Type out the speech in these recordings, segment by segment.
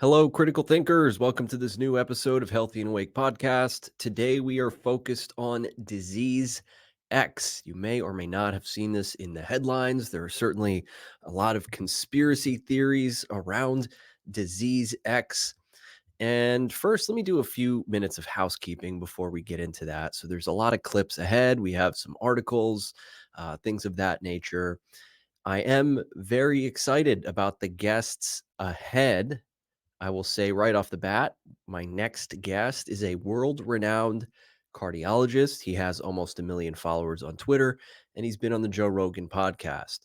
Hello, critical thinkers. Welcome to this new episode of Healthy and Awake podcast. Today we are focused on disease X. You may or may not have seen this in the headlines. There are certainly a lot of conspiracy theories around disease X. And first, let me do a few minutes of housekeeping before we get into that. So, there's a lot of clips ahead. We have some articles, things of that nature. I am very excited about the guests ahead. I will say right off the bat, my next guest is a world renowned cardiologist. He has almost 1 million followers on Twitter, and he's been on the Joe Rogan podcast.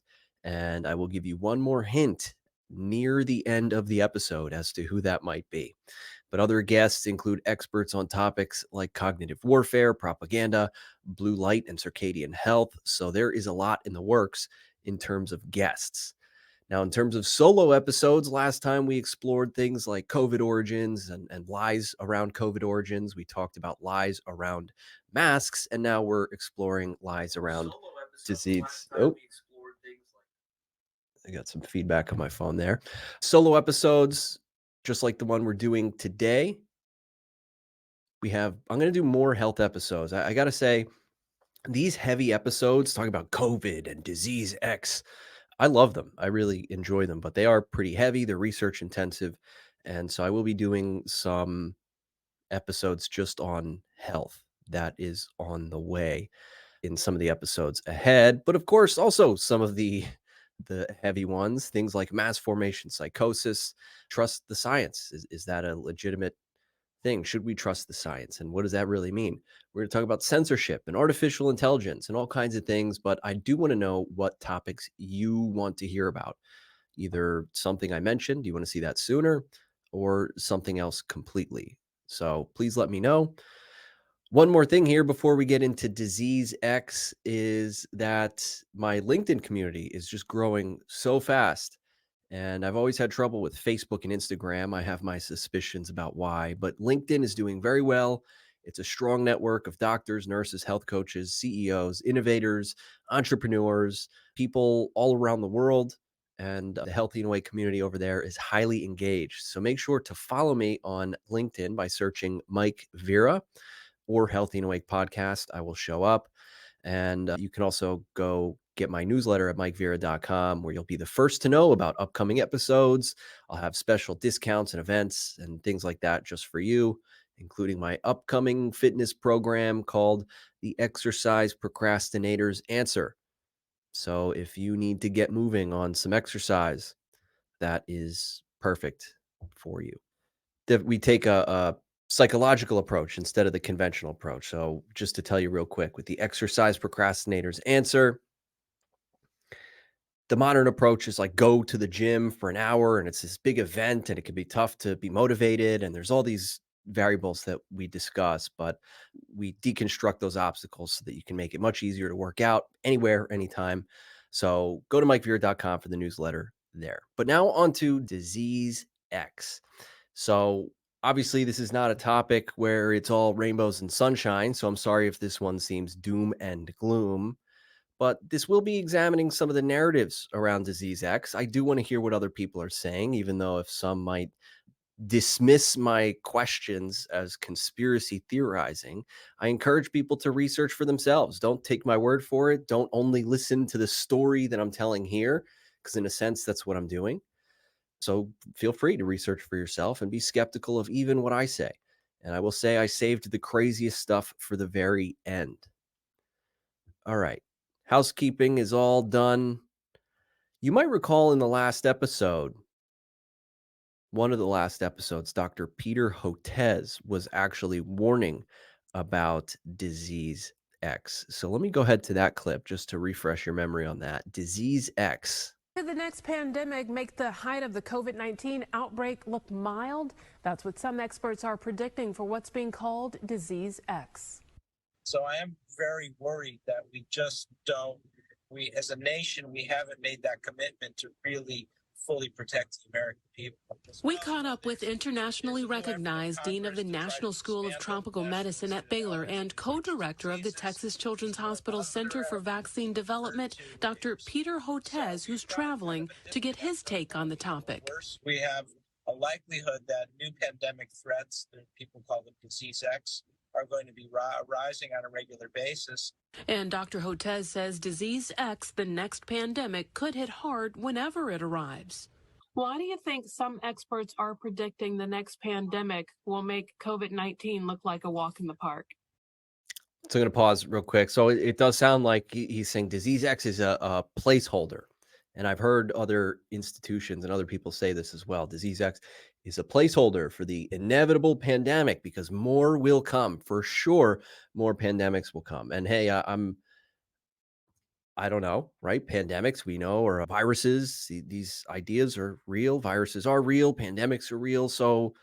And I will give you one more hint near the end of the episode as to who that might be. But other guests include experts on topics like cognitive warfare, propaganda, blue light, and circadian health. So there is a lot in the works in terms of guests. Now, in terms of solo episodes, last time we explored things like COVID origins and lies around COVID origins. We talked about lies around masks, and now we're exploring lies around disease. Oh, I got some feedback on my phone there. Solo episodes, just like the one we're doing today. I'm going to do more health episodes. I got to say, these heavy episodes talking about COVID and disease X, I love them. I really enjoy them, but they are pretty heavy. They're research intensive. And so I will be doing some episodes just on health. That is on the way in some of the episodes ahead. But of course, also some of the heavy ones, things like mass formation psychosis, trust the science. Is that a legitimate thing? Should we trust the science? And what does that really mean? We're going to talk about censorship and artificial intelligence and all kinds of things, but I do want to know what topics you want to hear about. Either something I mentioned, do you want to see that sooner, or something else completely? So please let me know. One more thing here before we get into disease X is that my LinkedIn community is just growing so fast. And I've always had trouble with Facebook and Instagram. I have my suspicions about why, but LinkedIn is doing very well. It's a strong network of doctors, nurses, health coaches, CEOs, innovators, entrepreneurs, people all around the world. And the Healthy and Awake community over there is highly engaged. So make sure to follow me on LinkedIn by searching Mike Vera or Healthy and Awake podcast. I will show up. And you can also go get my newsletter at mikevera.com, where you'll be the first to know about upcoming episodes. I'll have special discounts and events and things like that just for you, including my upcoming fitness program called the Exercise Procrastinator's Answer. So if you need to get moving on some exercise, that is perfect for you. We take a psychological approach instead of the conventional approach. So just to tell you real quick, with the Exercise Procrastinator's Answer, the modern approach is like go to the gym for an hour and it's this big event and it can be tough to be motivated. And there's all these variables that we discuss, but we deconstruct those obstacles so that you can make it much easier to work out anywhere, anytime. So go to mikevera.com for the newsletter there. But now on to disease X. So obviously, this is not a topic where it's all rainbows and sunshine. So I'm sorry if this one seems doom and gloom, but this will be examining some of the narratives around disease X. I do want to hear what other people are saying, even though if some might dismiss my questions as conspiracy theorizing, I encourage people to research for themselves. Don't take my word for it. Don't only listen to the story that I'm telling here, because in a sense, that's what I'm doing. So feel free to research for yourself and be skeptical of even what I say. And I will say I saved the craziest stuff for the very end. All right. Housekeeping is all done. You might recall in the last episode, one of the last episodes, Dr. Peter Hotez was actually warning about disease X. So let me go ahead to that clip just to refresh your memory on that. Disease X. Could the next pandemic make the height of the COVID-19 outbreak look mild? That's what some experts are predicting for what's being called Disease X. So I am very worried that we as a nation, we haven't made that commitment to really fully protect the American people. We caught up with internationally recognized Dean of the National School of Tropical Medicine at Baylor and co-director of the Texas Children's Hospital Center for Vaccine Development, Dr. Peter Hotez, who's traveling to get his take on the topic. We have a likelihood that new pandemic threats, that people call them disease X, are going to be rising on a regular basis. And Dr. Hotez says disease X, the next pandemic, could hit hard whenever it arrives. Why do you think some experts are predicting the next pandemic will make COVID-19 look like a walk in the park? So I'm going to pause real quick. So it does sound like he's saying disease X is a placeholder. And I've heard other institutions and other people say this as well. Disease X is a placeholder for the inevitable pandemic because more will come. For sure, more pandemics will come. And hey, I don't know, right? Pandemics, we know, or viruses. These ideas are real. Viruses are real. Pandemics are real. So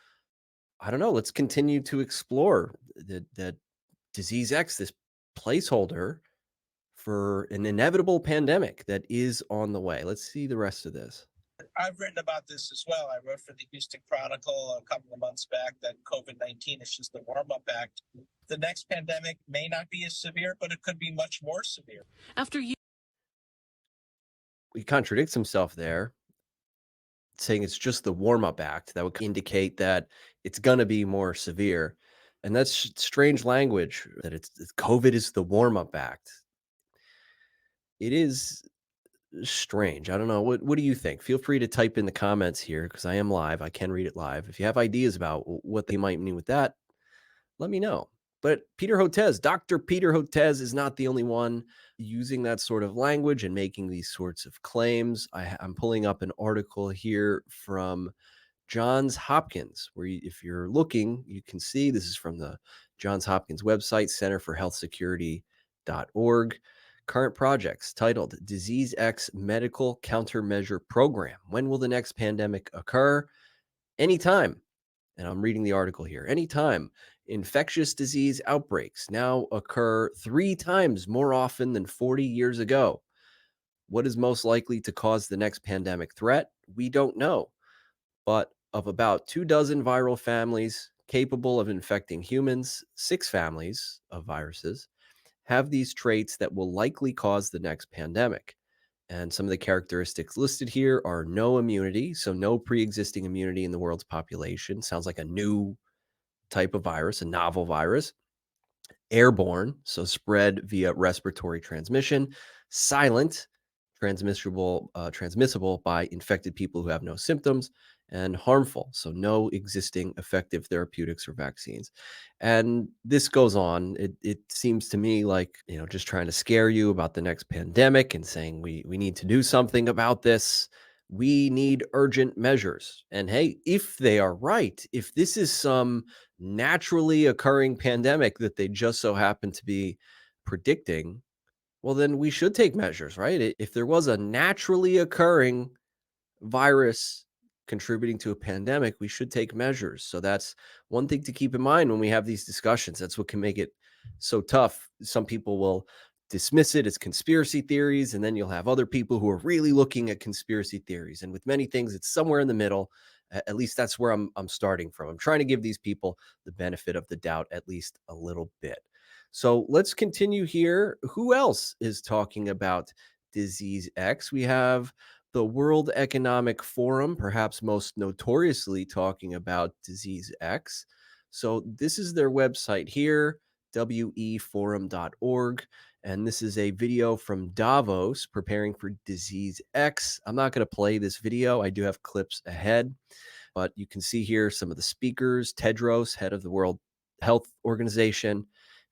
I don't know. Let's continue to explore that disease X, this placeholder for an inevitable pandemic that is on the way. Let's see the rest of this. I've written about this as well. I wrote for the Houston Chronicle a couple of months back that COVID-19 is just a warm-up act. The next pandemic may not be as severe, but it could be much more severe. After He contradicts himself there, saying it's just the warm-up act that would indicate that it's going to be more severe. And that's strange language, that it's COVID is the warm-up act. It is strange. I don't know. What do you think? Feel free to type in the comments here because I am live. I can read it live. If you have ideas about what they might mean with that, let me know. But Peter Hotez, Dr. Peter Hotez is not the only one using that sort of language and making these sorts of claims. I'm pulling up an article here from Johns Hopkins, where if you're looking, you can see this is from the Johns Hopkins website, Center for Health Security.org. Current projects titled Disease X Medical Countermeasure Program. When will the next pandemic occur? Anytime. And I'm reading the article here. Anytime. Infectious disease outbreaks now occur 3 times more often than 40 years ago. What is most likely to cause the next pandemic threat? We don't know. But of about 24 viral families capable of infecting humans, 6 families of viruses have these traits that will likely cause the next pandemic. And some of the characteristics listed here are no immunity, so no pre-existing immunity in the world's population. Sounds like a new type of virus, a novel virus. Airborne, so spread via respiratory transmission. Silent, transmissible by infected people who have no symptoms. And harmful, so no existing effective therapeutics or vaccines. And this goes on. It seems to me like, just trying to scare you about the next pandemic and saying we need to do something about this. We need urgent measures. And hey, if they are right, if this is some naturally occurring pandemic that they just so happen to be predicting, well, then we should take measures, right? If there was a naturally occurring virus contributing to a pandemic, we should take measures. So that's one thing to keep in mind when we have these discussions. That's what can make it so tough. Some people will dismiss it as conspiracy theories, and then you'll have other people who are really looking at conspiracy theories. And with many things, it's somewhere in the middle. At least that's where I'm starting from. I'm trying to give these people the benefit of the doubt at least a little bit. So let's continue here. Who else is talking about disease X? We have the World Economic Forum, perhaps most notoriously talking about disease X. So this is their website here, weforum.org. And this is a video from Davos preparing for disease X. I'm not going to play this video. I do have clips ahead, but you can see here some of the speakers. Tedros, head of the World Health Organization.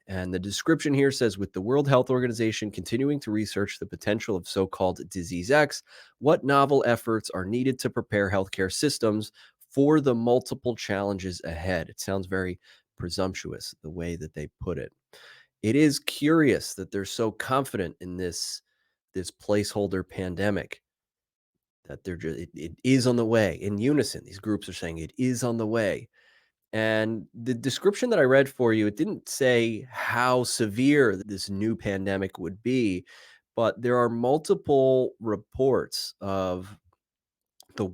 And the description here says, with the World Health Organization continuing to research the potential of so-called disease X, what novel efforts are needed to prepare healthcare systems for the multiple challenges ahead? It sounds very presumptuous, the way that they put it. It is curious that they're so confident in this placeholder pandemic, that it is on the way. In unison, these groups are saying it is on the way. And the description that I read for you, it didn't say how severe this new pandemic would be, but there are multiple reports of the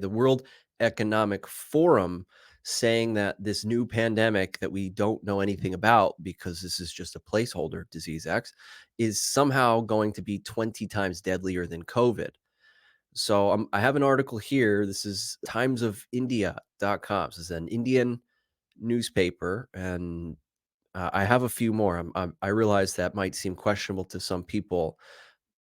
the World Economic Forum saying that this new pandemic that we don't know anything about, because this is just a placeholder, disease X, is somehow going to be 20 times deadlier than COVID. So I have an article here. This is timesofindia.com. This is an Indian newspaper, and I have a few more. I realize that might seem questionable to some people,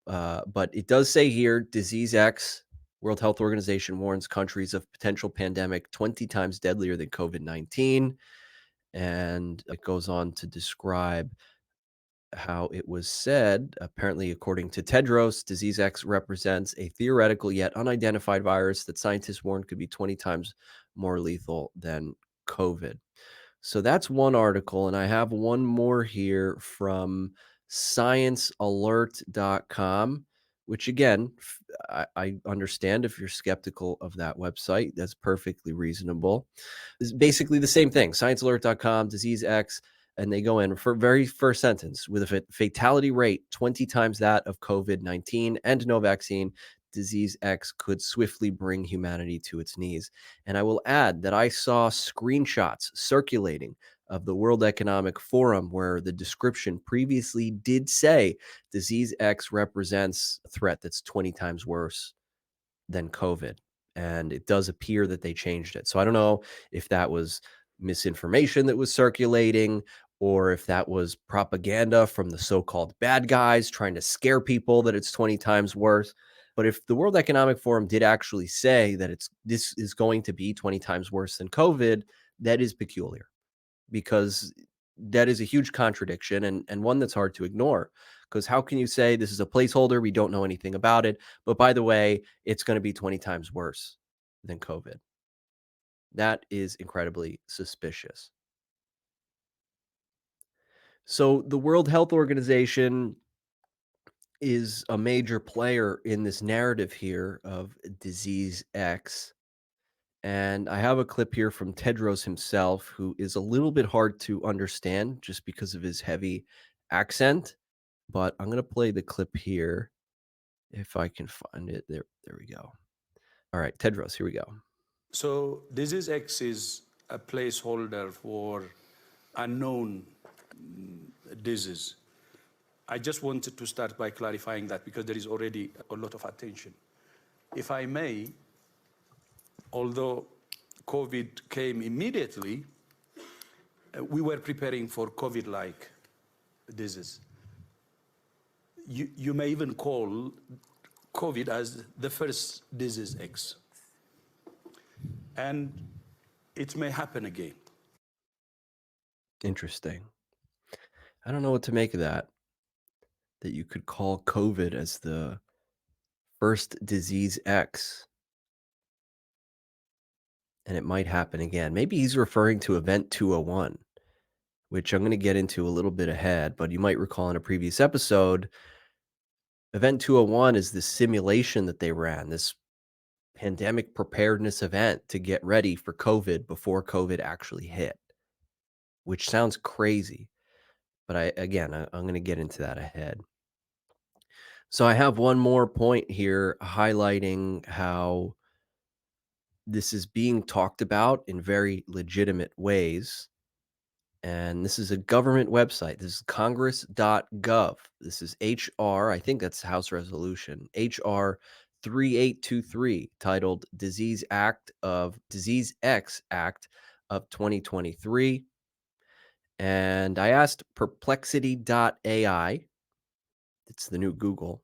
but it does say here, Disease X, World Health Organization warns countries of potential pandemic 20 times deadlier than COVID-19. And it goes on to describe how it was said. Apparently, according to Tedros, Disease X represents a theoretical yet unidentified virus that scientists warn could be 20 times more lethal than COVID. So that's one article, and I have one more here from sciencealert.com, which again, I understand if you're skeptical of that website. That's perfectly reasonable. It's basically the same thing. Sciencealert.com, disease X, and they go in for very first sentence with a fatality rate 20 times that of COVID-19 and no vaccine. Disease X could swiftly bring humanity to its knees. And I will add that I saw screenshots circulating of the World Economic Forum where the description previously did say disease X represents a threat that's 20 times worse than COVID. And it does appear that they changed it. So I don't know if that was misinformation that was circulating or if that was propaganda from the so-called bad guys trying to scare people that it's 20 times worse. But if the World Economic Forum did actually say that this is going to be 20 times worse than COVID, that is peculiar because that is a huge contradiction and one that's hard to ignore. Because how can you say this is a placeholder? We don't know anything about it. But by the way, it's going to be 20 times worse than COVID. That is incredibly suspicious. So the World Health Organization is a major player in this narrative here of disease X. And I have a clip here from Tedros himself, who is a little bit hard to understand just because of his heavy accent. But I'm going to play the clip here if I can find it. There we go. All right, Tedros, here we go. So disease X is a placeholder for unknown disease. I just wanted to start by clarifying that because there is already a lot of attention. If I may, although COVID came immediately, we were preparing for COVID-like disease. You may even call COVID as the first disease X. And it may happen again. Interesting. I don't know what to make of that you could call COVID as the first disease X. And it might happen again. Maybe he's referring to Event 201, which I'm going to get into a little bit ahead. But you might recall in a previous episode, Event 201 is this simulation that they ran, this pandemic preparedness event to get ready for COVID before COVID actually hit, which sounds crazy. But I'm going to get into that ahead. So I have one more point here highlighting how this is being talked about in very legitimate ways. And this is a government website. This is congress.gov. This is HR, I think that's House Resolution, HR 3823, titled Disease X Act of 2023. And I asked perplexity.ai, it's the new Google,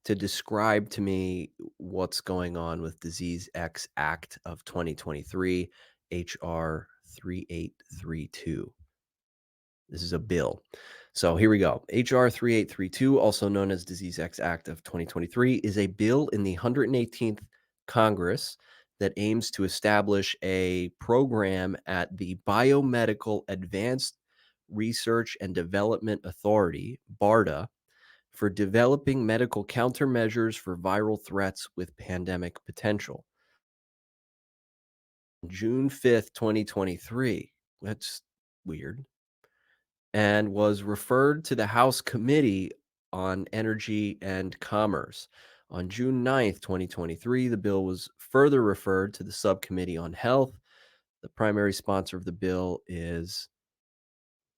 to describe to me what's going on with Disease X Act of 2023, HR 3832. This is a bill. So here we go. HR 3832, also known as Disease X Act of 2023, is a bill in the 118th Congress that aims to establish a program at the Biomedical Advanced Research and Development Authority, BARDA, for developing medical countermeasures for viral threats with pandemic potential. June 5th, 2023. That's weird. And was referred to the House Committee on Energy and Commerce. On June 9th, 2023, the bill was further referred to the Subcommittee on Health. The primary sponsor of the bill is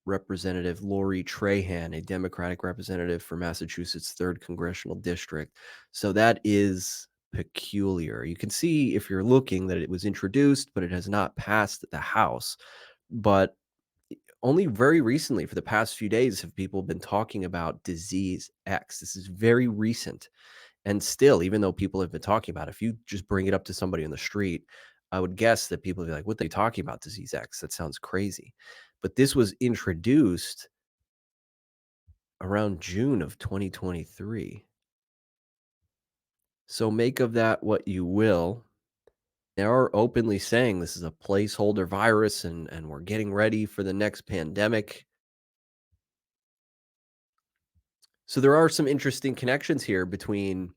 Representative Lori Trahan, a Democratic representative for Massachusetts' 3rd Congressional District. So that is peculiar. You can see if you're looking that it was introduced, but it has not passed the House. But only very recently, for the past few days, have people been talking about disease X. This is very recent. And still, even though people have been talking about it, if you just bring it up to somebody in the street, I would guess that people would be like, what are they talking about, disease X? That sounds crazy. But this was introduced around June of 2023. So make of that what you will. They are openly saying this is a placeholder virus and we're getting ready for the next pandemic. So there are some interesting connections here between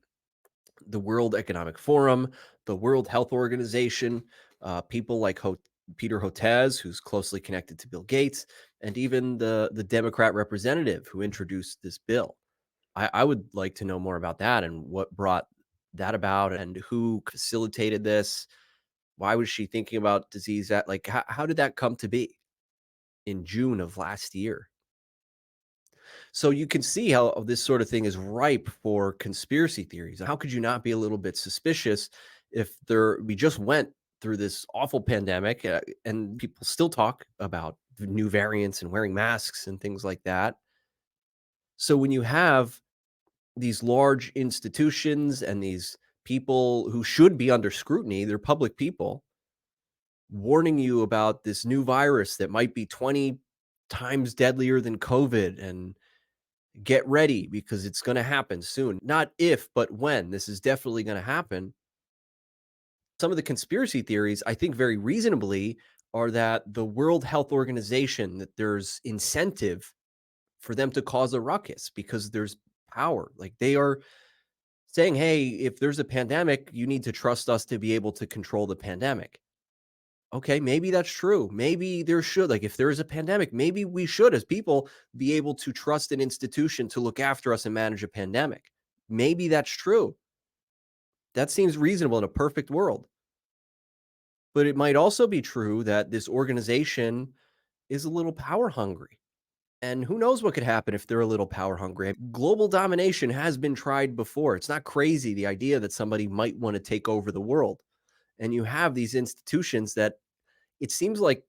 the World Economic Forum, the World Health Organization, people like Peter Hotez, who's closely connected to Bill Gates, and even the Democrat representative who introduced this bill. I would like to know more about that and what brought that about and who facilitated this. Why was she thinking about disease? That like how did that come to be in June of last year? So you can see how this sort of thing is ripe for conspiracy theories. How could you not be a little bit suspicious if we just went through this awful pandemic and people still talk about new variants and wearing masks and things like that. So when you have these large institutions and these people who should be under scrutiny, they're public people, warning you about this new virus that might be 20 times deadlier than COVID and get ready because it's going to happen soon. Not if, but when. This is definitely going to happen. Some of the conspiracy theories, I think very reasonably, are that the World Health Organization, that there's incentive for them to cause a ruckus because there's power. Like they are saying, hey, if there's a pandemic, you need to trust us to be able to control the pandemic. Okay, maybe that's true. Maybe there should, like, if there is a pandemic, maybe we should, as people, be able to trust an institution to look after us and manage a pandemic. Maybe that's true. That seems reasonable in a perfect world. But it might also be true that this organization is a little power hungry. And who knows what could happen if they're a little power hungry. Global domination has been tried before. It's not crazy, the idea that somebody might want to take over the world. And you have these institutions that it seems like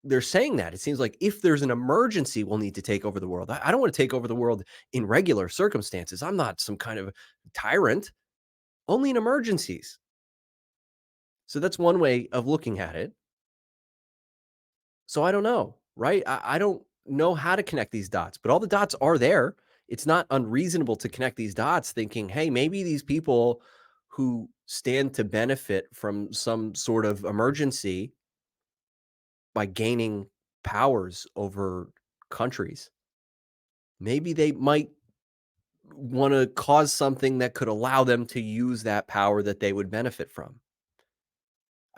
they're saying that. It seems like if there's an emergency, we'll need to take over the world. I don't want to take over the world in regular circumstances. I'm not some kind of tyrant, only in emergencies. So that's one way of looking at it. So I don't know, right? I don't know how to connect these dots, but all the dots are there. It's not unreasonable to connect these dots thinking, hey, maybe these people who stand to benefit from some sort of emergency by gaining powers over countries, maybe they might want to cause something that could allow them to use that power that they would benefit from.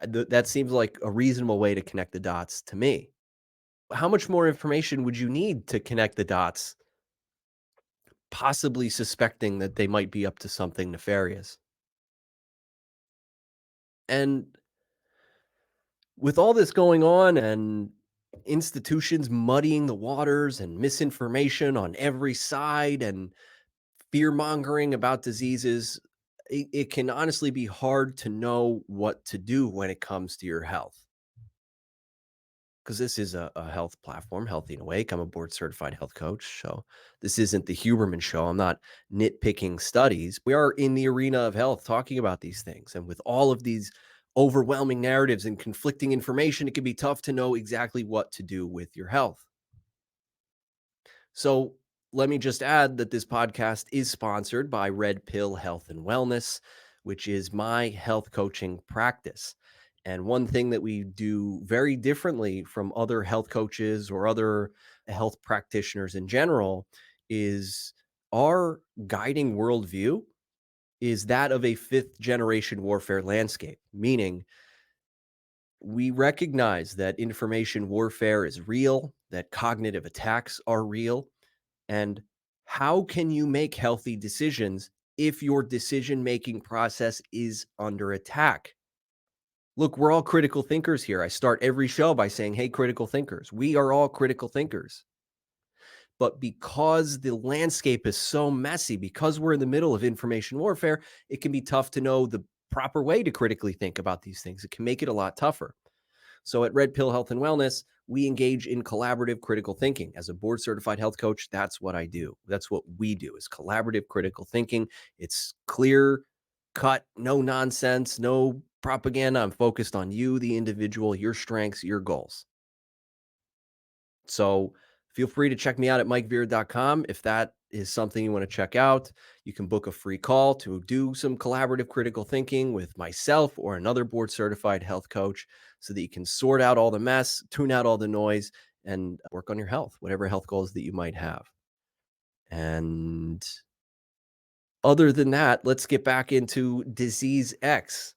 That seems like a reasonable way to connect the dots to me. How much more information would you need to connect the dots, possibly suspecting that they might be up to something nefarious? And with all this going on and institutions muddying the waters and misinformation on every side and fear mongering about diseases, it can honestly be hard to know what to do when it comes to your health. Because this is a health platform, Healthy and Awake. I'm a board certified health coach. So this isn't the Huberman show. I'm not nitpicking studies. We are in the arena of health talking about these things. And with all of these overwhelming narratives and conflicting information, it can be tough to know exactly what to do with your health. So let me just add that this podcast is sponsored by Red Pill Health and Wellness, which is my health coaching practice. And one thing that we do very differently from other health coaches or other health practitioners in general is our guiding worldview is that of a fifth generation warfare landscape, meaning we recognize that information warfare is real, that cognitive attacks are real, and how can you make healthy decisions if your decision-making process is under attack? Look, we're all critical thinkers here. I start every show by saying, hey, critical thinkers. We are all critical thinkers. But because the landscape is so messy, because we're in the middle of information warfare, it can be tough to know the proper way to critically think about these things. It can make it a lot tougher. So at Red Pill Health and Wellness, we engage in collaborative critical thinking. As a board certified health coach, that's what I do. That's what we do is collaborative critical thinking. It's clear cut, no nonsense, no propaganda. I'm focused on you, the individual, your strengths, your goals. So feel free to check me out at mikevera.com. If that is something you want to check out, you can book a free call to do some collaborative critical thinking with myself or another board certified health coach so that you can sort out all the mess, tune out all the noise, and work on your health, whatever health goals that you might have. And other than that, let's get back into disease X.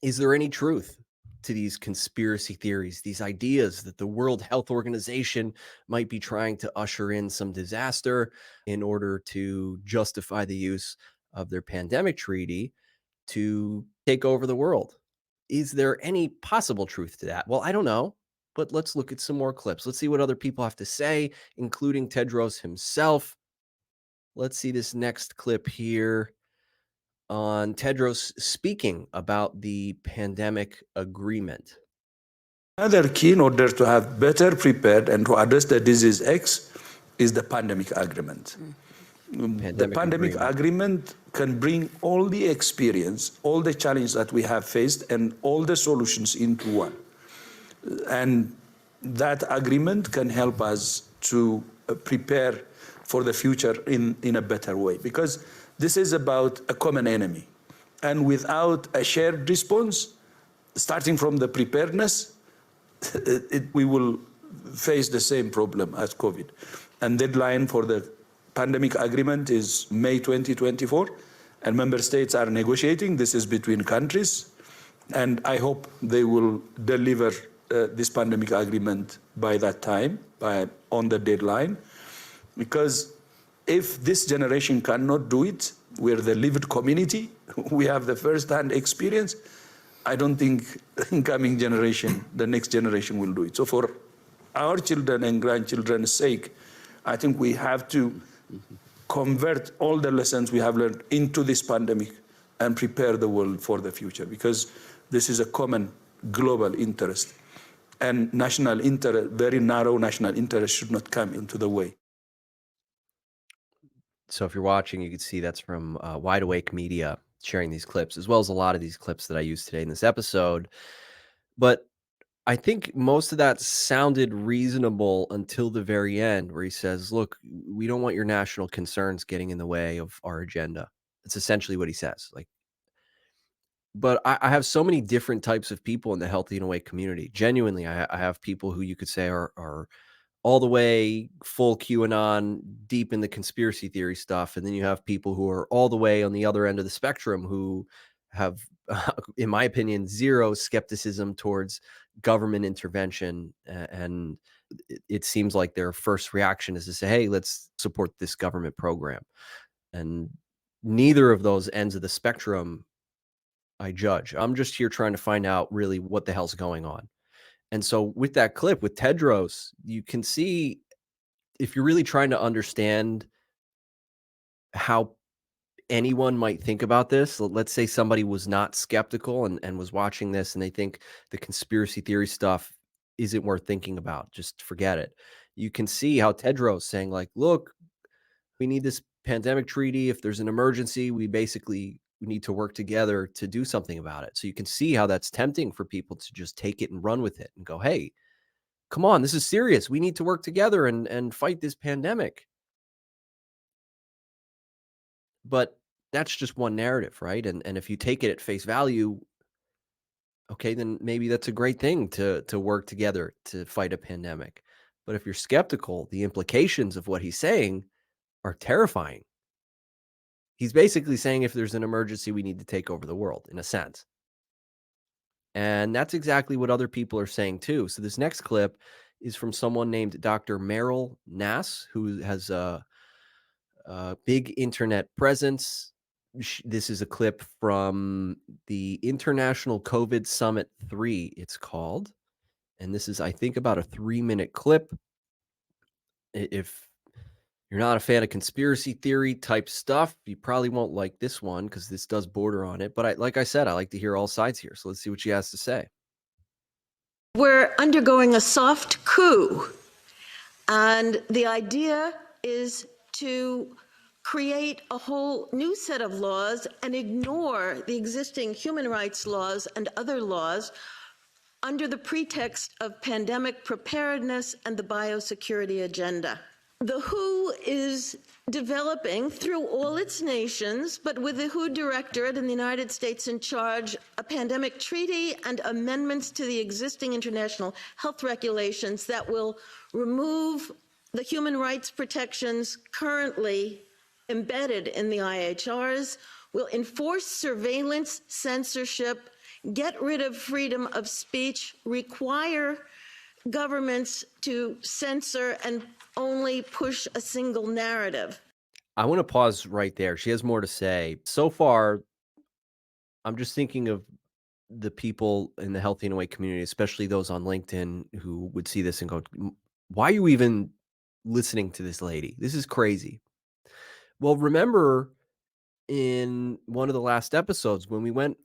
Is there any truth to these conspiracy theories, these ideas that the World Health Organization might be trying to usher in some disaster in order to justify the use of their pandemic treaty to take over the world? Is there any possible truth to that? Well, I don't know, but let's look at some more clips. Let's see what other people have to say, including Tedros himself. Let's see this next clip here on Tedros speaking about the pandemic agreement. Another key in order to have better prepared and to address the disease X is the pandemic agreement. The pandemic agreement can bring all the experience, all the challenges that we have faced, and all the solutions into one. And that agreement can help us to prepare for the future in a better way, because this is about a common enemy. And without a shared response, starting from the preparedness, we will face the same problem as COVID. And deadline for the pandemic agreement is May 2024, and member states are negotiating. This is between countries, and I hope they will deliver this pandemic agreement by that time, on the deadline, because if this generation cannot do it, we're the lived community, we have the first-hand experience, I don't think incoming generation, the next generation will do it. So for our children and grandchildren's sake, I think we have to convert all the lessons we have learned into this pandemic and prepare the world for the future, because this is a common global interest. And national interest, very narrow national interest, should not come into the way. So if you're watching, you can see that's from Wide Awake Media sharing these clips, as well as a lot of these clips that I used today in this episode. But I think most of that sounded reasonable until the very end, where he says, look, we don't want your national concerns getting in the way of our agenda. It's essentially what he says. Like, but I have so many different types of people in the Healthy and Awake community. Genuinely, I have people who you could say are all the way full QAnon, deep in the conspiracy theory stuff. And then you have people who are all the way on the other end of the spectrum who have, in my opinion, zero skepticism towards government intervention. And it seems like their first reaction is to say, hey, let's support this government program. And neither of those ends of the spectrum I judge. I'm just here trying to find out really what the hell's going on. And so with that clip with Tedros, you can see if you're really trying to understand how anyone might think about this. Let's say somebody was not skeptical and was watching this and they think the conspiracy theory stuff isn't worth thinking about. Just forget it. You can see how Tedros saying like, look, we need this pandemic treaty. If there's an emergency, we need to work together to do something about it. So you can see how that's tempting for people to just take it and run with it and go, hey, come on, this is serious. We need to work together and fight this pandemic. But that's just one narrative, right? And if you take it at face value, okay, then maybe that's a great thing to work together to fight a pandemic. But if you're skeptical, the implications of what he's saying are terrifying. He's basically saying if there's an emergency, we need to take over the world, in a sense. And that's exactly what other people are saying too. So this next clip is from someone named Dr. Meryl Nass, who has a big internet presence. This is a clip from the International COVID Summit 3, it's called. And this is, I think, about a 3-minute clip. If You're not a fan of conspiracy theory type stuff, you probably won't like this one because this does border on it. But like I said, I like to hear all sides here. So let's see what she has to say. We're undergoing a soft coup, and the idea is to create a whole new set of laws and ignore the existing human rights laws and other laws under the pretext of pandemic preparedness and the biosecurity agenda. The WHO is developing through all its nations, but with the WHO Directorate in the United States in charge, a pandemic treaty and amendments to the existing international health regulations that will remove the human rights protections currently embedded in the IHRs, will enforce surveillance, censorship, get rid of freedom of speech, require governments to censor and only push a single narrative. I want to pause right there. She has more to say. So far, I'm just thinking of the people in the Healthy and Awake community, especially those on LinkedIn who would see this and go, why are you even listening to this lady? This is crazy. Well, remember in one of the last episodes when we went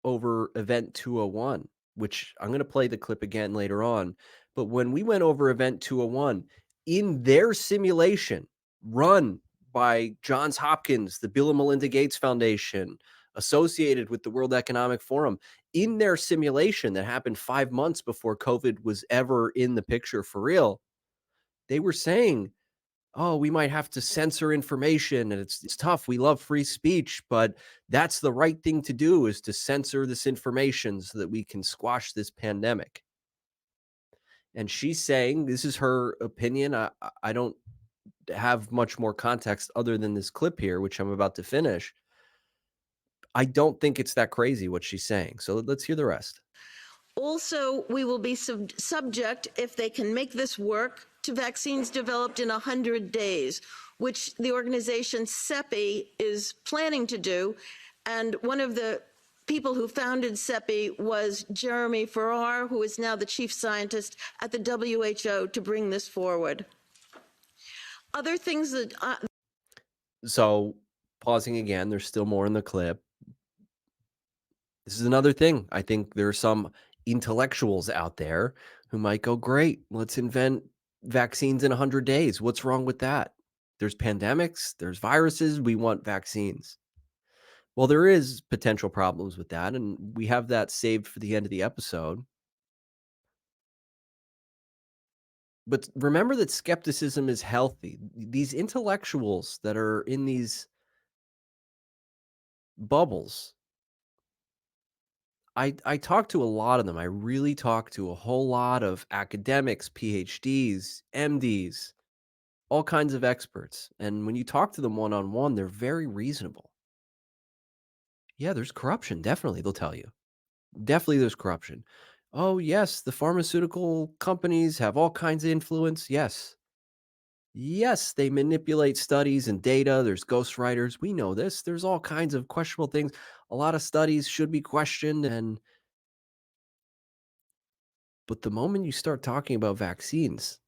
over Event 201, which I'm going to play the clip again later on. But when we went over Event 201, in their simulation run by Johns Hopkins, the Bill and Melinda Gates Foundation, associated with the World Economic Forum, in their simulation that happened 5 months before COVID was ever in the picture for real, they were saying, oh, we might have to censor information and it's tough. We love free speech, but that's the right thing to do, is to censor this information so that we can squash this pandemic. And she's saying, this is her opinion. I don't have much more context other than this clip here, which I'm about to finish. I don't think it's that crazy what she's saying. So let's hear the rest. Also, we will be subject, if they can make this work, to vaccines developed in 100 days, which the organization CEPI is planning to do. And one of the people who founded CEPI was Jeremy Farrar, who is now the chief scientist at the WHO, to bring this forward. Other things that... So pausing again, there's still more in the clip. This is another thing. I think there are some intellectuals out there who might go, great, let's invent vaccines in 100 days. What's wrong with that? There's pandemics, there's viruses, we want vaccines. Well, there is potential problems with that, and we have that saved for the end of the episode. But remember that skepticism is healthy. These intellectuals that are in these bubbles, I talk to a lot of them. I really talk to a whole lot of academics, PhDs, MDs, all kinds of experts. And when you talk to them one-on-one, they're very reasonable. Yeah, there's corruption. Definitely, they'll tell you. Definitely there's corruption. Oh, yes, the pharmaceutical companies have all kinds of influence. Yes. Yes, they manipulate studies and data. There's ghostwriters. We know this. There's all kinds of questionable things. A lot of studies should be questioned, but the moment you start talking about vaccines,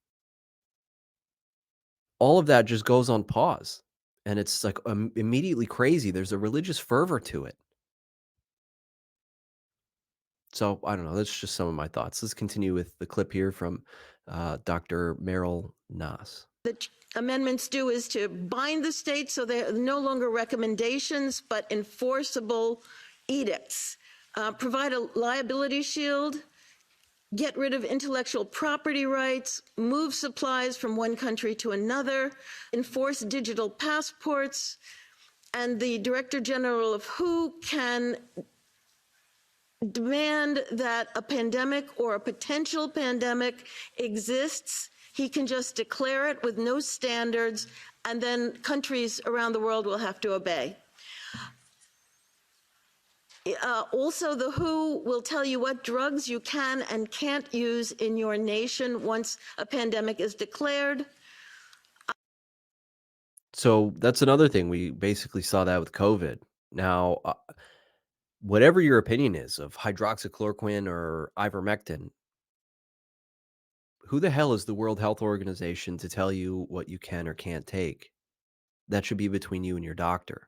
all of that just goes on pause. And it's like immediately crazy. There's a religious fervor to it. So I don't know. That's just some of my thoughts. Let's continue with the clip here from Dr. Meryl Nass. The amendments do is to bind the states so they're no longer recommendations, but enforceable edicts. Provide a liability shield, get rid of intellectual property rights, move supplies from one country to another, enforce digital passports, and the Director General of WHO can demand that a pandemic or a potential pandemic exists. He can just declare it with no standards, and then countries around the world will have to obey. Also, the WHO will tell you what drugs you can and can't use in your nation once a pandemic is declared. So that's another thing. We basically saw that with COVID. Now, whatever your opinion is of hydroxychloroquine or ivermectin, Who the hell is the World Health Organization to tell you what you can or can't take? That should be between you and your doctor.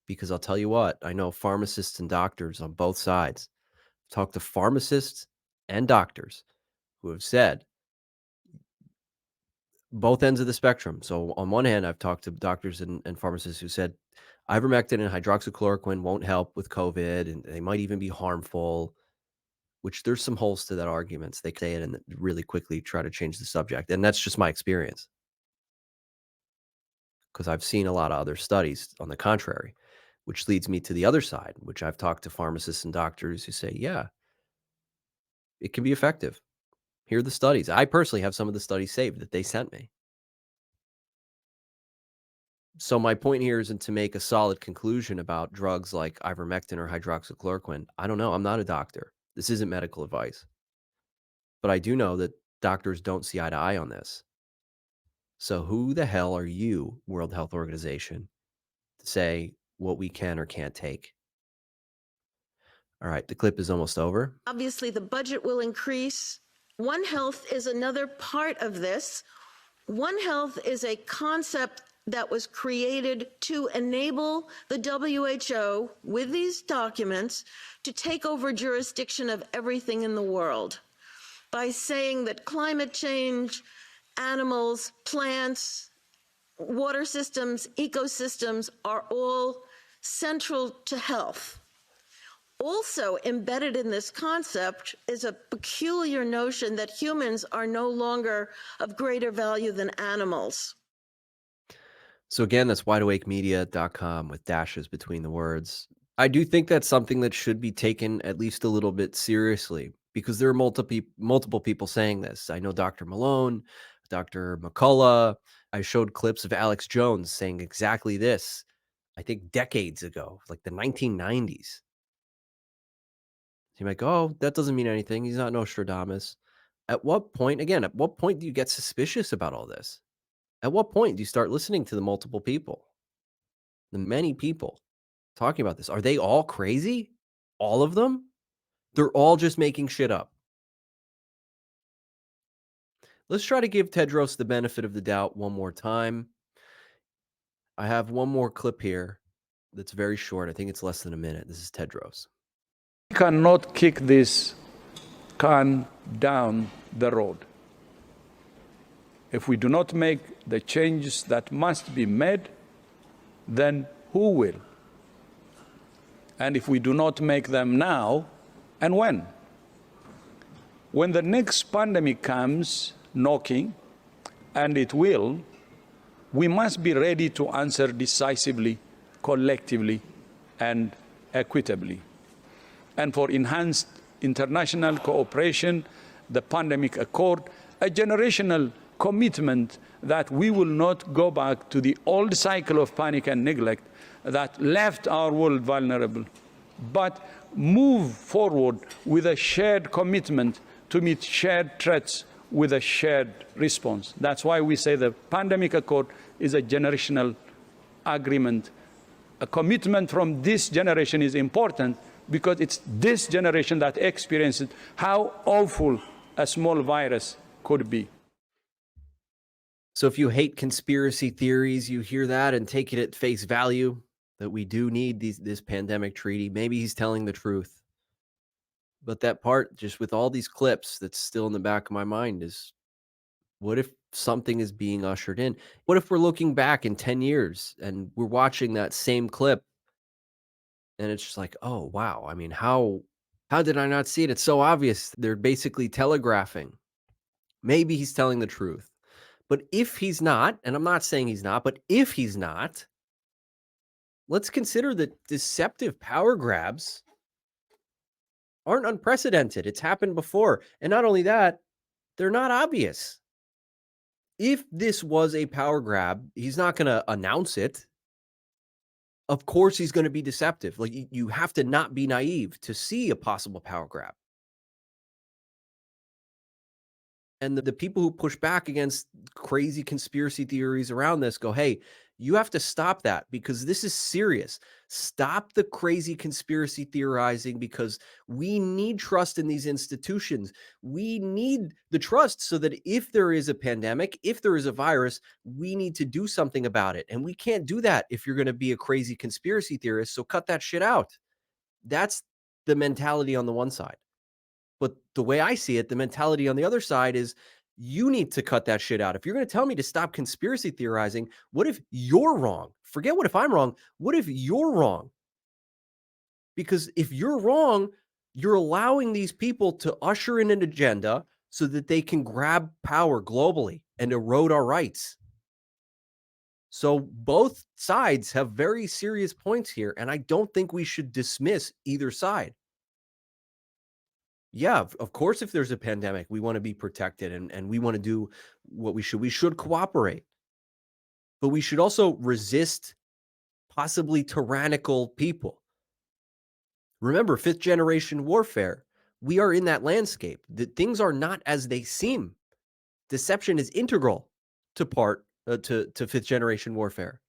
Because I'll tell you what, I know pharmacists and doctors on both sides. Talk to pharmacists and doctors who have said both ends of the spectrum. So on one hand, I've talked to doctors and pharmacists who said ivermectin and hydroxychloroquine won't help with COVID, and they might even be harmful, which there's some holes to that arguments. They say it and really quickly try to change the subject. And that's just my experience because I've seen a lot of other studies on the contrary, which leads me to the other side, which I've talked to pharmacists and doctors who say, yeah, it can be effective. Here are the studies. I personally have some of the studies saved that they sent me. So my point here isn't to make a solid conclusion about drugs like ivermectin or hydroxychloroquine. I don't know. I'm not a doctor. This isn't medical advice. But I do know that doctors don't see eye to eye on this. So who the hell are you, World Health Organization, to say what we can or can't take? All right, the clip is almost over. Obviously, the budget will increase. One Health is another part of this. One Health is a concept that was created to enable the WHO, with these documents, to take over jurisdiction of everything in the world by saying that climate change, animals, plants, water systems, ecosystems are all central to health. Also embedded in this concept is a peculiar notion that humans are no longer of greater value than animals. So again, that's wideawakemedia.com with dashes between the words. I do think that's something that should be taken at least a little bit seriously because there are multiple people saying this. I know Dr. Malone, Dr. McCullough. I showed clips of Alex Jones saying exactly this, I think decades ago, like the 1990s. You might go, oh, that doesn't mean anything. He's not Nostradamus. At what point do you get suspicious about all this? At what point do you start listening to the multiple people, the many people talking about this? Are they all crazy? All of them? They're all just making shit up. Let's try to give Tedros the benefit of the doubt one more time. I have one more clip here that's very short. I think it's less than a minute. This is Tedros. We cannot kick this can down the road. If we do not make the changes that must be made, then who will? And if we do not make them now, and when? When the next pandemic comes knocking, and it will, we must be ready to answer decisively, collectively, and equitably. And for enhanced international cooperation, the Pandemic Accord, a generational commitment that we will not go back to the old cycle of panic and neglect that left our world vulnerable, but move forward with a shared commitment to meet shared threats with a shared response. That's why we say the Pandemic Accord is a generational agreement. A commitment from this generation is important because it's this generation that experiences how awful a small virus could be. So if you hate conspiracy theories, you hear that and take it at face value that we do need this pandemic treaty. Maybe he's telling the truth. But that part, just with all these clips, that's still in the back of my mind is, what if something is being ushered in? What if we're looking back in 10 years and we're watching that same clip and it's just like, oh, wow. I mean, how did I not see it? It's so obvious. They're basically telegraphing. Maybe he's telling the truth. But if he's not, and I'm not saying he's not, but if he's not, let's consider that deceptive power grabs aren't unprecedented. It's happened before. And not only that, they're not obvious. If this was a power grab, he's not going to announce it. Of course, he's going to be deceptive. Like, you have to not be naive to see a possible power grab. And the people who push back against crazy conspiracy theories around this go, hey, You have to stop that because this is serious. Stop the crazy conspiracy theorizing because we need trust in these institutions. We need the trust so that if there is a pandemic, if there is a virus, we need to do something about it. And we can't do that if you're going to be a crazy conspiracy theorist. So cut that shit out. That's the mentality on the one side. But the way I see it, the mentality on the other side is you need to cut that shit out. If you're going to tell me to stop conspiracy theorizing, what if you're wrong? Forget what if I'm wrong. What if you're wrong? Because if you're wrong, you're allowing these people to usher in an agenda so that they can grab power globally and erode our rights. So both sides have very serious points here, and I don't think we should dismiss either side. Yeah, of course, if there's a pandemic, we want to be protected and we want to do what we should. We should cooperate, but we should also resist possibly tyrannical people. Remember, fifth generation warfare. We are in that landscape. That things are not as they seem. Deception is integral to fifth generation warfare.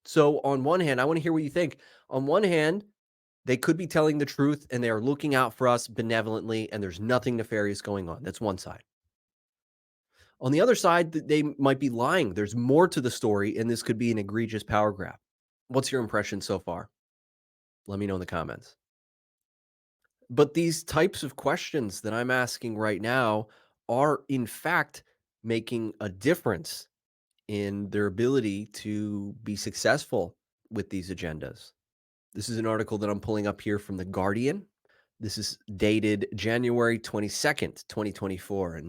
So on one hand, I want to hear what you think. On one hand, they could be telling the truth and they are looking out for us benevolently and there's nothing nefarious going on. That's one side. On the other side, they might be lying. There's more to the story and this could be an egregious power grab. What's your impression so far? Let me know in the comments. But these types of questions that I'm asking right now are in fact making a difference in their ability to be successful with these agendas. This is an article that I'm pulling up here from The Guardian. This is dated January 22nd, 2024, and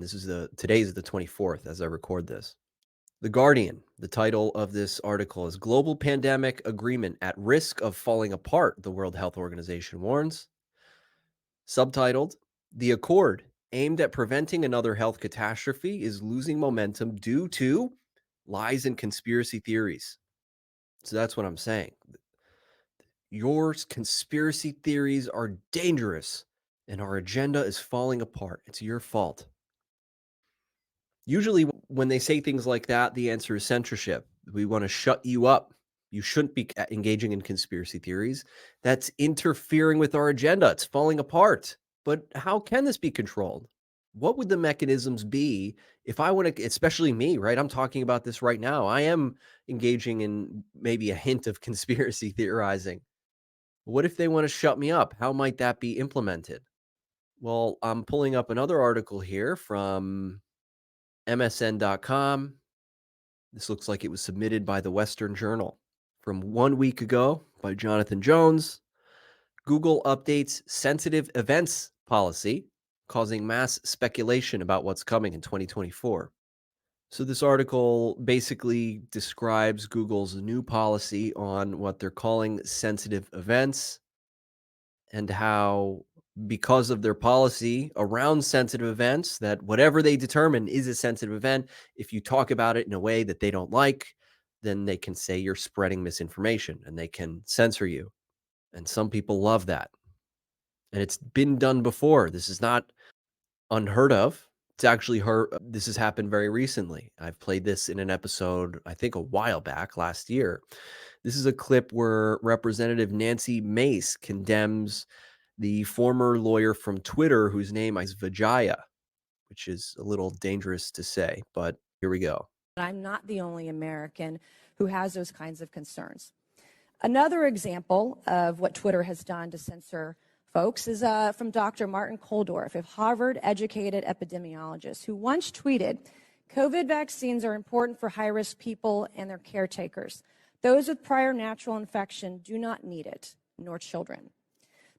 today is the 24th as I record this. The Guardian, the title of this article is Global Pandemic Agreement at Risk of Falling Apart, the World Health Organization warns. Subtitled, The Accord, aimed at preventing another health catastrophe, is losing momentum due to lies and conspiracy theories. So that's what I'm saying. Your conspiracy theories are dangerous and our agenda is falling apart. It's your fault. Usually when they say things like that, the answer is censorship. We want to shut you up. You shouldn't be engaging in conspiracy theories. That's interfering with our agenda. It's falling apart. But how can this be controlled? What would the mechanisms be if I want to, especially me, right? I'm talking about this right now. I am engaging in maybe a hint of conspiracy theorizing. What if they want to shut me up? How might that be implemented? Well, I'm pulling up another article here from MSN.com. This looks like it was submitted by the Western Journal from 1 week ago by Jonathan Jones. Google updates sensitive events policy, causing mass speculation about what's coming in 2024. So this article basically describes Google's new policy on what they're calling sensitive events and how, because of their policy around sensitive events, that whatever they determine is a sensitive event, if you talk about it in a way that they don't like, then they can say you're spreading misinformation and they can censor you. And some people love that. And it's been done before. This is not unheard of. It's actually this has happened very recently. I've played this in an episode, I think a while back, last year. This is a clip where Representative Nancy Mace condemns the former lawyer from Twitter whose name is Vijaya, which is a little dangerous to say, but here we go. I'm not the only American who has those kinds of concerns. Another example of what Twitter has done to censor folks is from Dr. Martin Koldorf, a Harvard-educated epidemiologist, who once tweeted, COVID vaccines are important for high-risk people and their caretakers. Those with prior natural infection do not need it, nor children.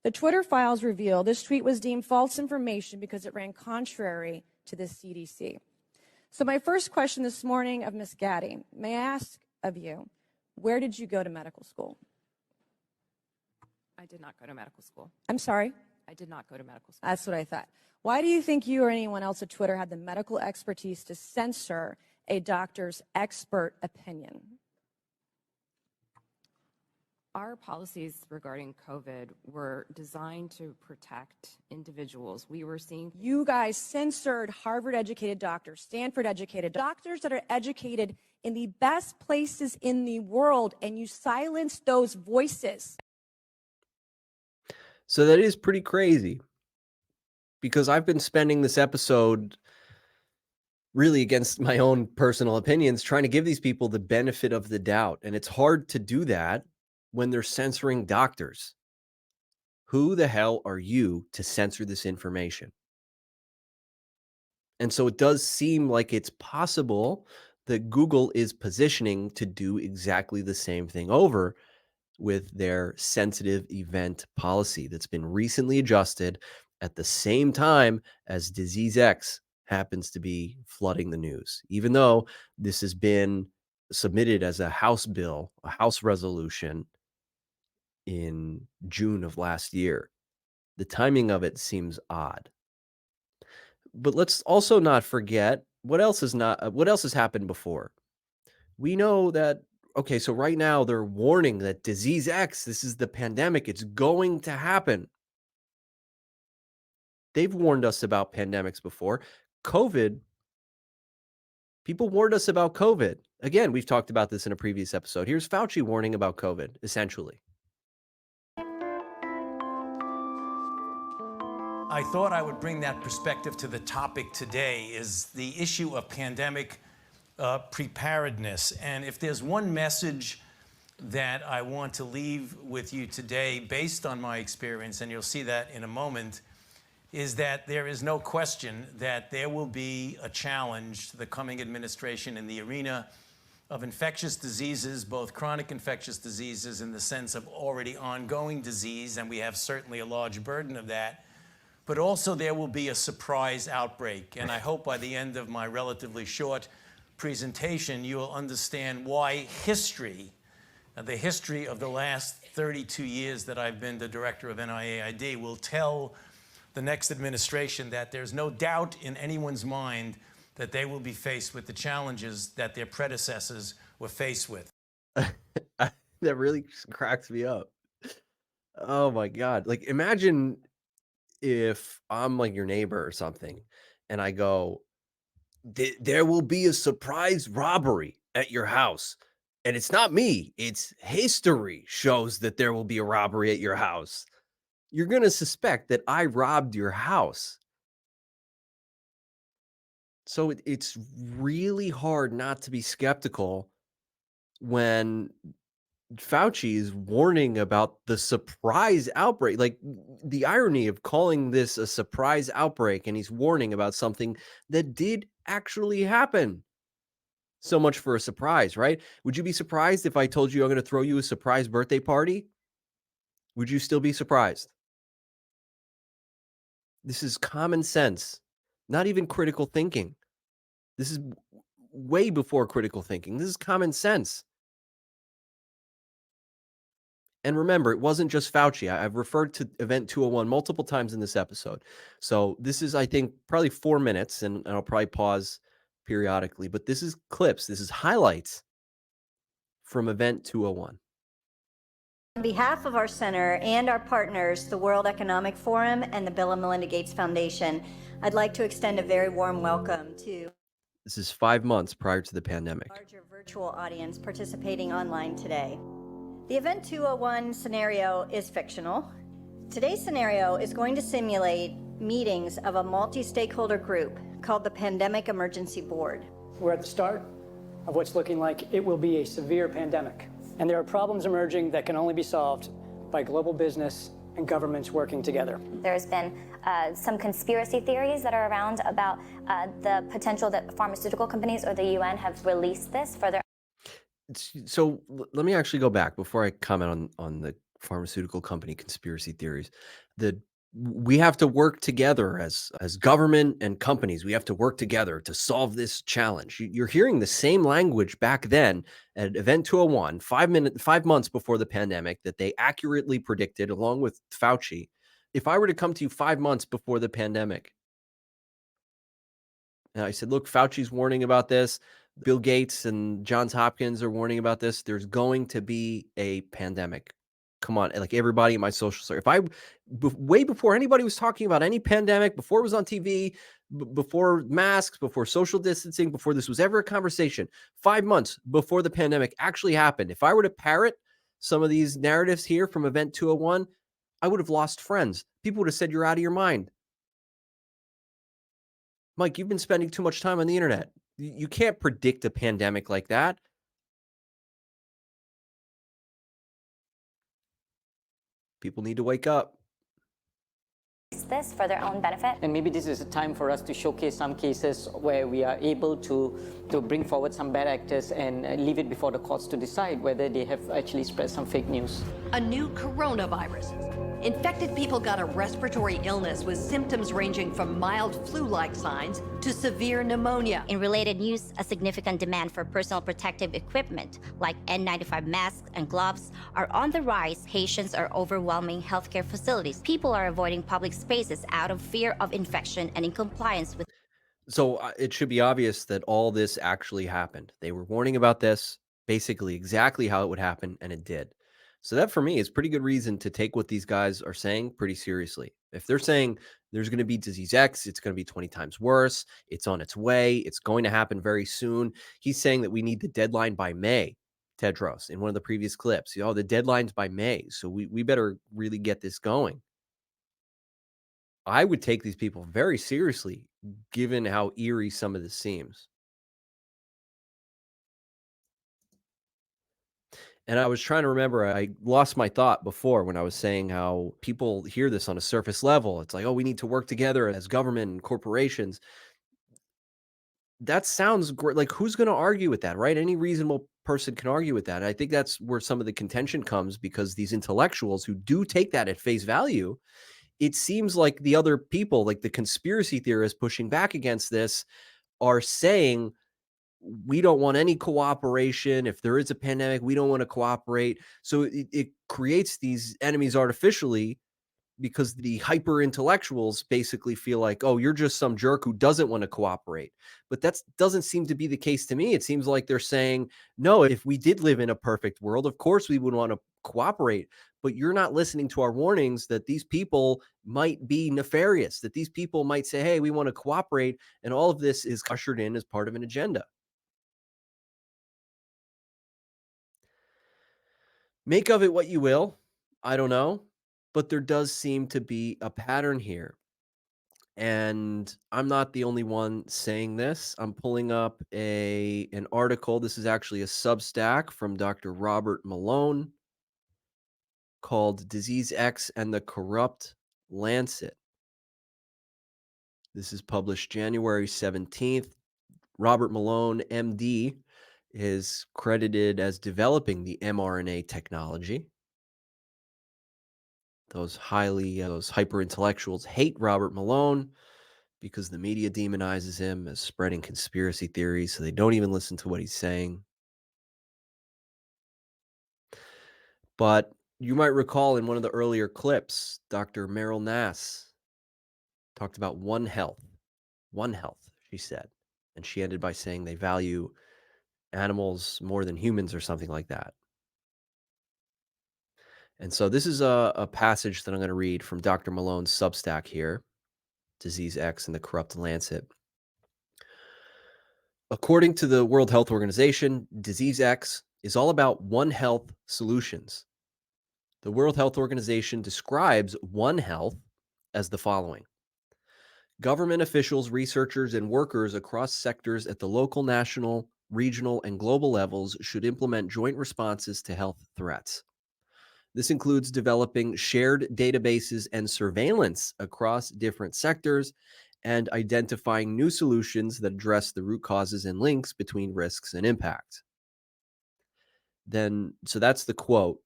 The Twitter files reveal this tweet was deemed false information because it ran contrary to the CDC. So my first question this morning of Ms. Gaddy, may I ask of you, where did you go to medical school? I did not go to medical school. I'm sorry? I did not go to medical school. That's what I thought. Why do you think you or anyone else at Twitter had the medical expertise to censor a doctor's expert opinion? Our policies regarding COVID were designed to protect individuals. We were seeing... You guys censored Harvard-educated doctors, Stanford-educated doctors that are educated in the best places in the world, and you silence those voices. So that is pretty crazy, because I've been spending this episode really against my own personal opinions, trying to give these people the benefit of the doubt. And it's hard to do that when they're censoring doctors. Who the hell are you to censor this information? And so it does seem like it's possible that Google is positioning to do exactly the same thing over with their sensitive event policy that's been recently adjusted at the same time as Disease X happens to be flooding the news. Even though this has been submitted as a House bill, a House resolution in June of last year, the timing of it seems odd. But let's also not forget what else has happened before. We know that, okay, so right now they're warning that disease X, this is the pandemic, it's going to happen. They've warned us about pandemics before. COVID, people warned us about COVID. Again, we've talked about this in a previous episode. Here's Fauci warning about COVID, essentially. I thought I would bring that perspective to the topic today, is the issue of pandemic preparedness. And if there's one message that I want to leave with you today, based on my experience, and you'll see that in a moment, is that there is no question that there will be a challenge to the coming administration in the arena of infectious diseases, both chronic infectious diseases in the sense of already ongoing disease, and we have certainly a large burden of that, but also there will be a surprise outbreak. And I hope by the end of my relatively short presentation, you will understand why history, the history of the last 32 years that I've been the director of NIAID, will tell the next administration that there's no doubt in anyone's mind that they will be faced with the challenges that their predecessors were faced with. That really cracks me up. Oh my God. Like, imagine if I'm like your neighbor or something, and I go, there will be a surprise robbery at your house. And it's not me, it's history shows that there will be a robbery at your house. You're going to suspect that I robbed your house. So it's really hard not to be skeptical when Fauci is warning about the surprise outbreak. Like, the irony of calling this a surprise outbreak, and he's warning about something that did actually happen. So much for a surprise, right? Would you be surprised if I told you I'm going to throw you a surprise birthday party? Would you still be surprised? This is common sense, not even critical thinking. This is way before critical thinking. This is common sense. And remember, it wasn't just Fauci. I've referred to Event 201 multiple times in this episode. So this is, I think, probably 4 minutes, and I'll probably pause periodically. But this is clips. This is highlights from Event 201. On behalf of our center and our partners, the World Economic Forum and the Bill and Melinda Gates Foundation, I'd like to extend a very warm welcome to This is 5 months prior to the pandemic. larger virtual audience participating online today. The Event 201 scenario is fictional. Today's scenario is going to simulate meetings of a multi-stakeholder group called the Pandemic Emergency Board. We're at the start of what's looking like it will be a severe pandemic. And there are problems emerging that can only be solved by global business and governments working together. There's been some conspiracy theories that are around about the potential that pharmaceutical companies or the UN have released this for their. So let me actually go back before I comment on the pharmaceutical company conspiracy theories. We have to work together as government and companies. We have to work together to solve this challenge. You're hearing the same language back then at Event 201, 5 months before the pandemic, that they accurately predicted, along with Fauci. If I were to come to you 5 months before the pandemic, and I said, look, Fauci's warning about this, Bill Gates and Johns Hopkins are warning about this, there's going to be a pandemic. come on, like everybody in my social circle. If I way before anybody was talking about any pandemic, before it was on TV, before masks, before social distancing, before this was ever a conversation, 5 months before the pandemic actually happened, if I were to parrot some of these narratives here from Event 201, I would have lost friends. People would have said you're out of your mind. Mike, you've been spending too much time on the internet. You can't predict a pandemic like that. People need to wake up. This for their own benefit. And maybe this is a time for us to showcase some cases where we are able to bring forward some bad actors and leave it before the courts to decide whether they have actually spread some fake news. A new coronavirus. Infected people got a respiratory illness with symptoms ranging from mild flu-like signs to severe pneumonia. In related news, a significant demand for personal protective equipment like N95 masks and gloves are on the rise. Patients are overwhelming healthcare facilities. People are avoiding public spaces out of fear of infection and in compliance with. So it should be obvious that all this actually happened. They were warning about this, basically exactly how it would happen, and it did. So that for me is pretty good reason to take what these guys are saying pretty seriously. If they're saying there's going to be disease X, it's going to be 20 times worse, it's on its way, it's going to happen very soon. He's saying that we need the deadline by May, Tedros, in one of the previous clips. The deadline's by May. So we better really get this going. I would take these people very seriously, given how eerie some of this seems. And I was trying to remember, I lost my thought before when I was saying how people hear this on a surface level. It's like, oh, we need to work together as government and corporations. That sounds great. Like, who's going to argue with that, right? Any reasonable person can argue with that. And I think that's where some of the contention comes, because these intellectuals who do take that at face value, it seems like the other people, like the conspiracy theorists pushing back against this, are saying, we don't want any cooperation. If there is a pandemic, we don't want to cooperate. So it creates these enemies artificially, because the hyper intellectuals basically feel like, oh, you're just some jerk who doesn't want to cooperate. But that doesn't seem to be the case to me. It seems like they're saying, no, if we did live in a perfect world, of course we would want to cooperate. But you're not listening to our warnings that these people might be nefarious, that these people might say, hey, we want to cooperate. And all of this is ushered in as part of an agenda. Make of it what you will. I don't know. But there does seem to be a pattern here. And I'm not the only one saying this. I'm pulling up an article. This is actually a Substack from Dr. Robert Malone called Disease X and the Corrupt Lancet. This is published January 17th. Robert Malone, MD, is credited as developing the mRNA technology. Those hyper intellectuals hate Robert Malone because the media demonizes him as spreading conspiracy theories, so they don't even listen to what he's saying. But you might recall in one of the earlier clips, Dr. Meryl Nass talked about One Health, she said. And she ended by saying they value animals more than humans or something like that. And so this is a passage that I'm going to read from Dr. Malone's Substack here, Disease X and the Corrupt Lancet. According to the World Health Organization, Disease X is all about One Health solutions. The World Health Organization describes One Health as the following: government officials, researchers, and workers across sectors at the local, national, regional, and global levels should implement joint responses to health threats. This includes developing shared databases and surveillance across different sectors and identifying new solutions that address the root causes and links between risks and impacts. So that's the quote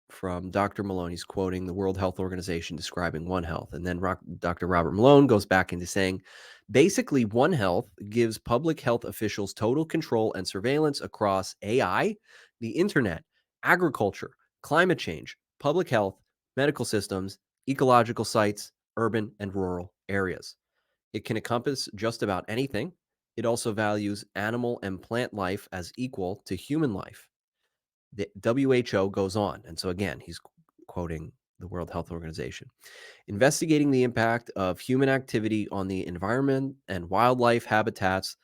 from Dr. Malone. He's quoting the World Health Organization describing One Health. And then Dr. Robert Malone goes back into saying, basically, One Health gives public health officials total control and surveillance across AI, the internet, agriculture, climate change, public health, medical systems, ecological sites, urban and rural areas. It can encompass just about anything. It also values animal and plant life as equal to human life. The WHO goes on. And so again, he's quoting the World Health Organization. Investigating the impact of human activity on the environment and wildlife habitats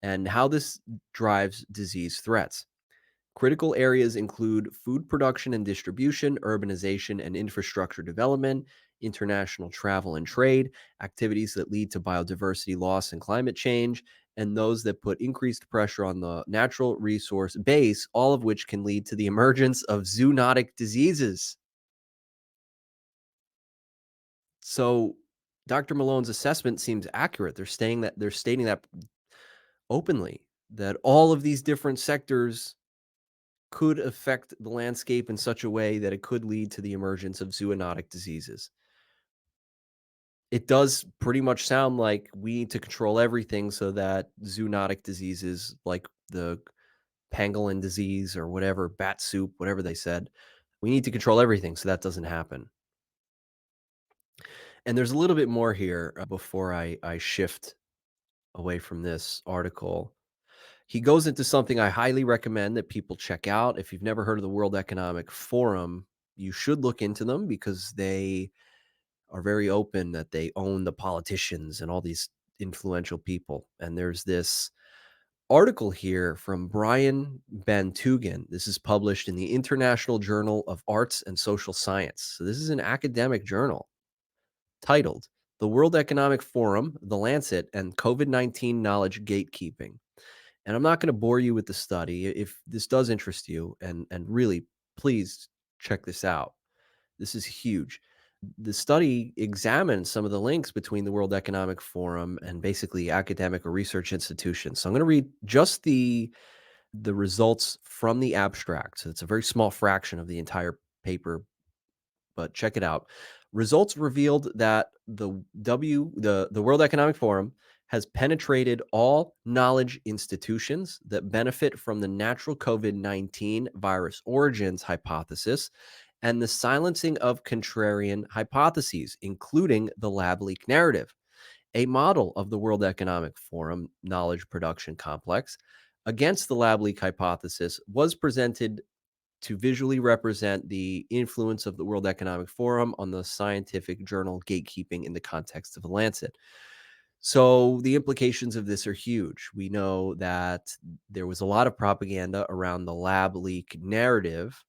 and how this drives disease threats. Critical areas include food production and distribution, urbanization and infrastructure development, international travel and trade, activities that lead to biodiversity loss and climate change, and those that put increased pressure on the natural resource base, all of which can lead to the emergence of zoonotic diseases. So, Dr. Malone's assessment seems accurate. They're stating that openly, that all of these different sectors could affect the landscape in such a way that it could lead to the emergence of zoonotic diseases. It does pretty much sound like we need to control everything so that zoonotic diseases like the pangolin disease or whatever, bat soup, whatever they said, we need to control everything so that doesn't happen. And there's a little bit more here before I shift away from this article. He goes into something I highly recommend that people check out. If you've never heard of the World Economic Forum, you should look into them because they are very open that they own the politicians and all these influential people. And there's this article here from Brian Bantugan. This is published in the International Journal of Arts and Social Science. So this is an academic journal titled The World Economic Forum, The Lancet, and COVID-19 Knowledge Gatekeeping. And I'm not going to bore you with the study. If this does interest you, and really, please check this out. This is huge. The study examines some of the links between the World Economic Forum and basically academic or research institutions. So I'm going to read just the results from the abstract. So it's a very small fraction of the entire paper, but check it out. Results revealed that the World Economic Forum has penetrated all knowledge institutions that benefit from the natural COVID-19 virus origins hypothesis and the silencing of contrarian hypotheses, including the lab leak narrative. A model of the World Economic Forum knowledge production complex against the lab leak hypothesis was presented to visually represent the influence of the World Economic Forum on the scientific journal gatekeeping in the context of the Lancet. So the implications of this are huge. We know that there was a lot of propaganda around the lab leak narrative.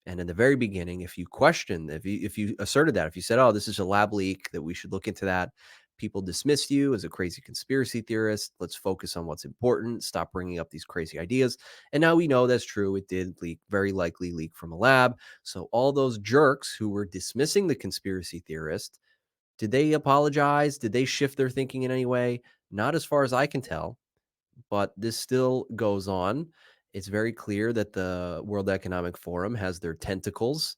And in the very beginning, if you questioned, if you asserted that, if you said, oh, this is a lab leak, that we should look into that, people dismissed you as a crazy conspiracy theorist. Let's focus on what's important. Stop bringing up these crazy ideas. And now we know that's true. It did leak, very likely leak from a lab. So all those jerks who were dismissing the conspiracy theorist, did they apologize? Did they shift their thinking in any way? Not as far as I can tell, but this still goes on. It's very clear that the World Economic Forum has their tentacles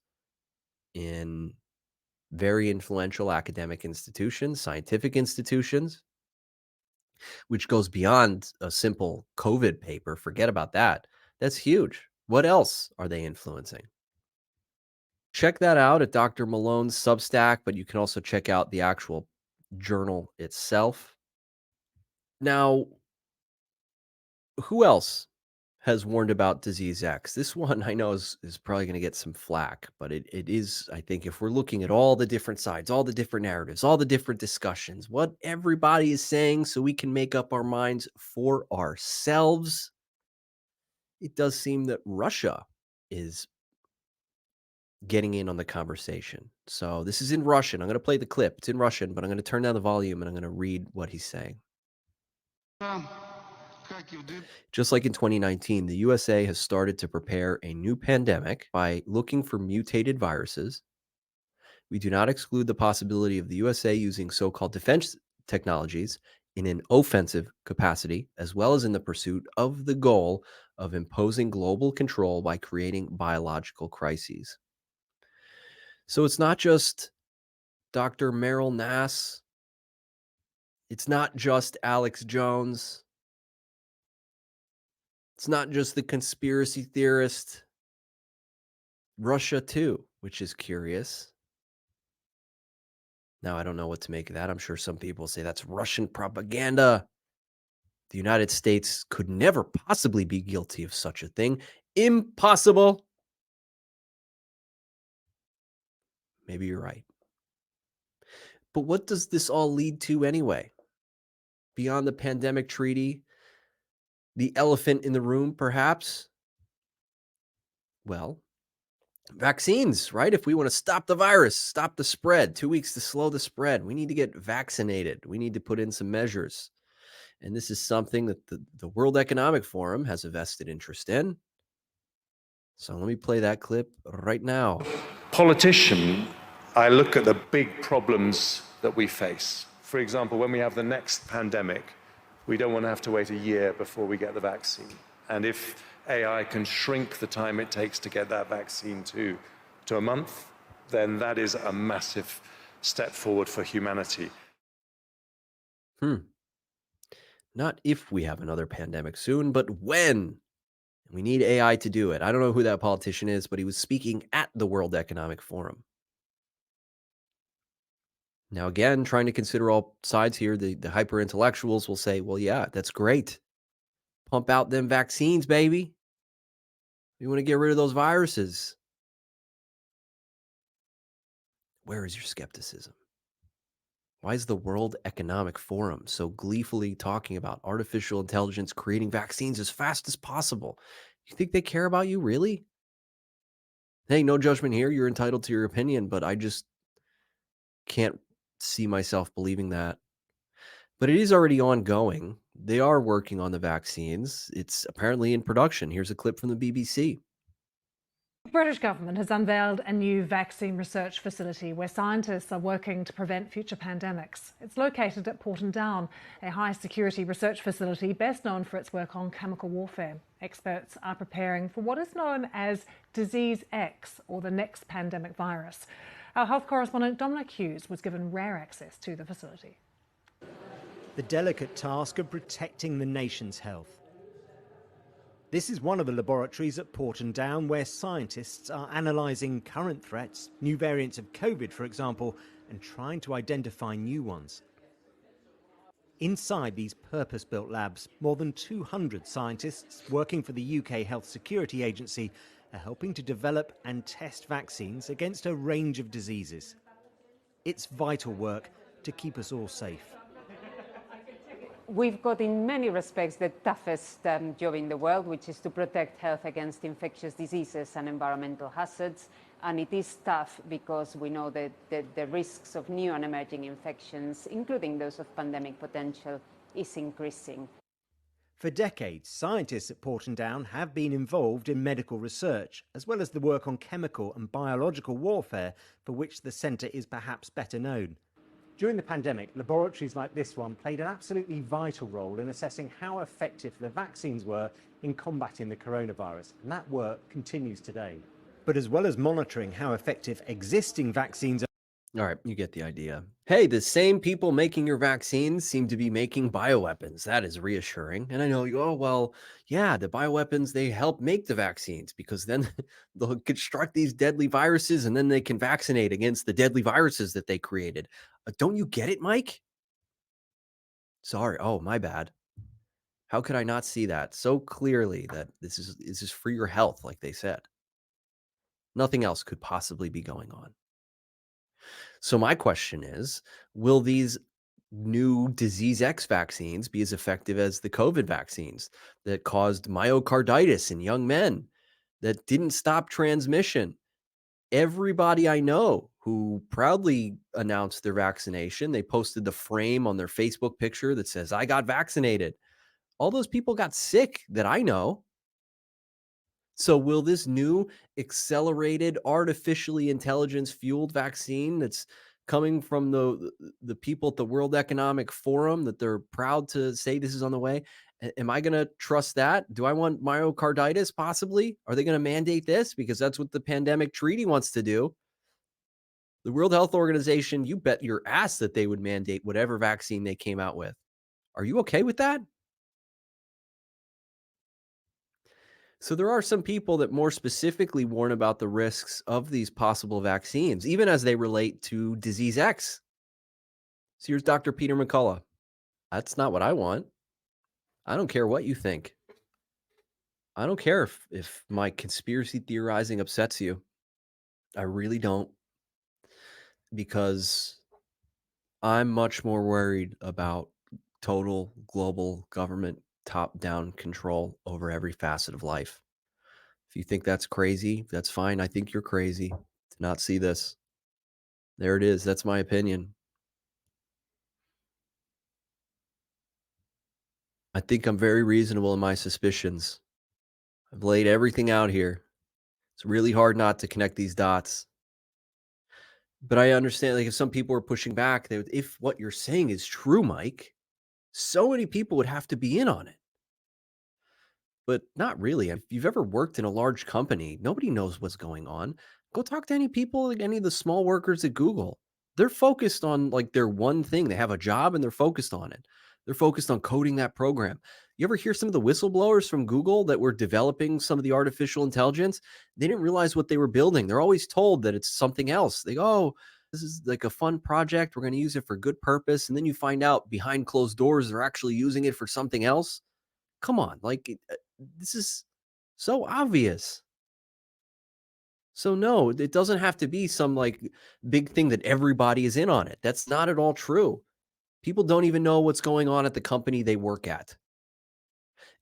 in very influential academic institutions, scientific institutions, which goes beyond a simple COVID paper. Forget about that. That's huge. What else are they influencing? Check that out at Dr. Malone's Substack, but you can also check out the actual journal itself. Now, who else has warned about disease X? This one I know is probably going to get some flack, but it is, I think, if we're looking at all the different sides, all the different narratives, all the different discussions, what everybody is saying so we can make up our minds for ourselves, it does seem that Russia is getting in on the conversation. So this is in Russian. I'm going to play the clip. It's in Russian, but I'm going to turn down the volume and I'm going to read what he's saying. Just like in 2019, the USA has started to prepare a new pandemic by looking for mutated viruses. We do not exclude the possibility of the USA using so-called defense technologies in an offensive capacity, as well as in the pursuit of the goal of imposing global control by creating biological crises. So it's not just Dr. Meryl Nass. It's not just Alex Jones. It's not just the conspiracy theorist. Russia too, which is curious. Now, I don't know what to make of that. I'm sure some people say that's Russian propaganda. The United States could never possibly be guilty of such a thing. Impossible. Maybe you're right. But what does this all lead to anyway? Beyond the pandemic treaty, the elephant in the room, perhaps? Well, vaccines, right? If we want to stop the virus, stop the spread, 2 weeks to slow the spread, we need to get vaccinated. We need to put in some measures. And this is something that the World Economic Forum has a vested interest in. So let me play that clip right now. Politician, I look at the big problems that we face. For example, when we have the next pandemic, we don't want to have to wait a year before we get the vaccine. And if AI can shrink the time it takes to get that vaccine to a month, then that is a massive step forward for humanity. Not if we have another pandemic soon, but when. We need AI to do it. I don't know who that politician is, but he was speaking at the World Economic Forum. Now, again, trying to consider all sides here, the hyper-intellectuals will say, well, yeah, that's great. Pump out them vaccines, baby. We want to get rid of those viruses. Where is your skepticism? Why is the World Economic Forum so gleefully talking about artificial intelligence creating vaccines as fast as possible? You think they care about you, really? Hey, no judgment here. You're entitled to your opinion, but I just can't see myself believing that. But it is already ongoing. They are working on the vaccines. It's apparently in production. Here's a clip from the BBC. The British government has unveiled a new vaccine research facility where scientists are working to prevent future pandemics. It's located at Portondown, a high-security research facility best known for its work on chemical warfare. Experts are preparing for what is known as Disease X, or the next pandemic virus. Our health correspondent Dominic Hughes was given rare access to the facility. The delicate task of protecting the nation's health. This is one of the laboratories at Portondown where scientists are analysing current threats, new variants of COVID, for example, and trying to identify new ones. Inside these purpose-built labs, more than 200 scientists working for the UK Health Security Agency are helping to develop and test vaccines against a range of diseases. It's vital work to keep us all safe. We've got, in many respects, the toughest job in the world, which is to protect health against infectious diseases and environmental hazards. And it is tough because we know that the risks of new and emerging infections, including those of pandemic potential, is increasing. For decades, scientists at Portondown have been involved in medical research, as well as the work on chemical and biological warfare, for which the centre is perhaps better known. During the pandemic, laboratories like this one played an absolutely vital role in assessing how effective the vaccines were in combating the coronavirus, and that work continues today. But as well as monitoring how effective existing vaccines are... All right, you get the idea. Hey, the same people making your vaccines seem to be making bioweapons. That is reassuring. And I know you, oh, well, yeah, the bioweapons, they help make the vaccines because then they'll construct these deadly viruses and then they can vaccinate against the deadly viruses that they created. Don't you get it, Mike? Sorry. Oh, my bad. How could I not see that so clearly that this is for your health, like they said? Nothing else could possibly be going on. So my question is, will these new Disease X vaccines be as effective as the COVID vaccines that caused myocarditis in young men, that didn't stop transmission? Everybody I know who proudly announced their vaccination, they posted the frame on their Facebook picture that says, I got vaccinated. All those people got sick that I know. So will this new accelerated artificially intelligence fueled vaccine that's coming from the people at the World Economic Forum that they're proud to say this is on the way, am I going to trust that? Do I want myocarditis possibly? Are they going to mandate this? Because that's what the pandemic treaty wants to do. The World Health Organization, you bet your ass that they would mandate whatever vaccine they came out with. Are you okay with that? So there are some people that more specifically warn about the risks of these possible vaccines, even as they relate to Disease X. So here's Dr. Peter McCullough. That's not what I want. I don't care what you think. I don't care if my conspiracy theorizing upsets you. I really don't. because I'm much more worried about total global government top-down control over every facet of life. If you think that's crazy, that's fine. I think you're crazy to not see this. There it is. That's my opinion. I think I'm very reasonable in my suspicions. I've laid everything out here. It's really hard not to connect these dots. But I understand, like, if some people are pushing back, if what you're saying is true, Mike, so many people would have to be in on it. But not really. If you've ever worked in a large company, nobody knows what's going on. Go talk to any people, like any of the small workers at Google. They're focused on like their one thing. They have a job and they're focused on it. They're focused on coding that program. You ever hear some of the whistleblowers from Google that were developing some of the artificial intelligence? They didn't realize what they were building. They're always told that it's something else. They go, oh, this is like a fun project. We're going to use it for good purpose. And then you find out behind closed doors, they're actually using it for something else. Come on, like this is so obvious. So no, it doesn't have to be some like big thing that everybody is in on it. That's not at all true. People don't even know what's going on at the company they work at.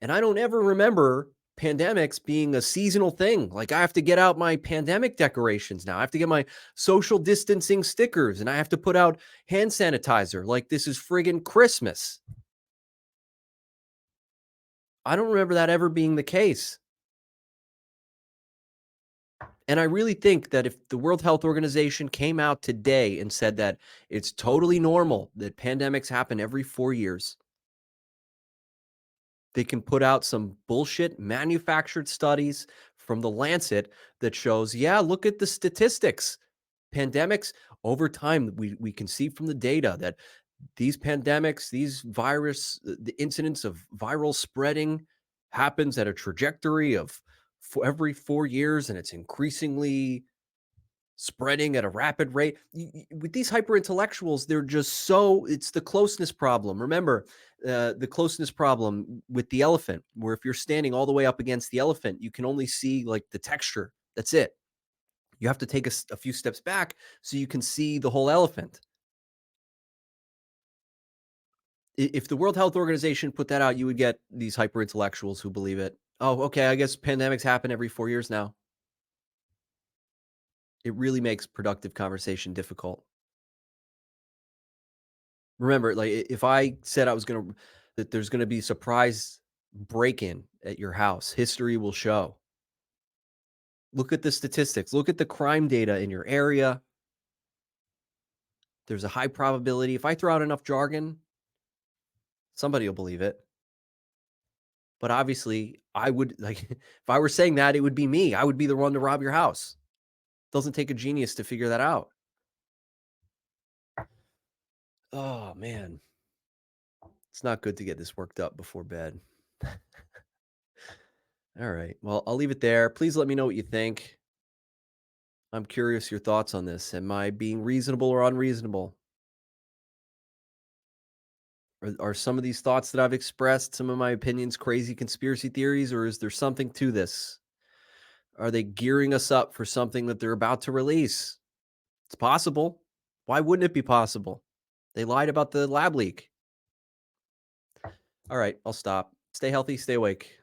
And I don't ever remember pandemics being a seasonal thing. Like I have to get out my pandemic decorations now. I have to get my social distancing stickers and I have to put out hand sanitizer like this is friggin' Christmas. I don't remember that ever being the case. And I really think that if the World Health Organization came out today and said that it's totally normal that pandemics happen every 4 years, they can put out some bullshit manufactured studies from the Lancet that shows, yeah, look at the statistics. Pandemics over time, we can see from the data that these pandemics, these virus, the incidence of viral spreading happens at a trajectory of every 4 years, and it's increasingly spreading at a rapid rate. With these hyper intellectuals, they're just so, it's the closeness problem. Remember the closeness problem with the elephant, where if you're standing all the way up against the elephant, you can only see like the texture. That's it. You have to take a few steps back so you can see the whole elephant. If the World Health Organization put that out, you would get these hyper intellectuals who believe it. Oh, okay, I guess pandemics happen every 4 years now. It really makes productive conversation difficult. Remember, like if I said that there's gonna be surprise break-in at your house, history will show. Look at the statistics. Look at the crime data in your area. There's a high probability. If I throw out enough jargon, somebody will believe it. But obviously, I would like if I were saying that, it would be me. I would be the one to rob your house. Doesn't take a genius to figure that out. Oh man. It's not good to get this worked up before bed. All right. Well, I'll leave it there. Please let me know what you think. I'm curious your thoughts on this. Am I being reasonable or unreasonable? Are some of these thoughts that I've expressed, some of my opinions, crazy conspiracy theories, or is there something to this? Are they gearing us up for something that they're about to release? It's possible. Why wouldn't it be possible? They lied about the lab leak. All right, I'll stop. Stay healthy, stay awake.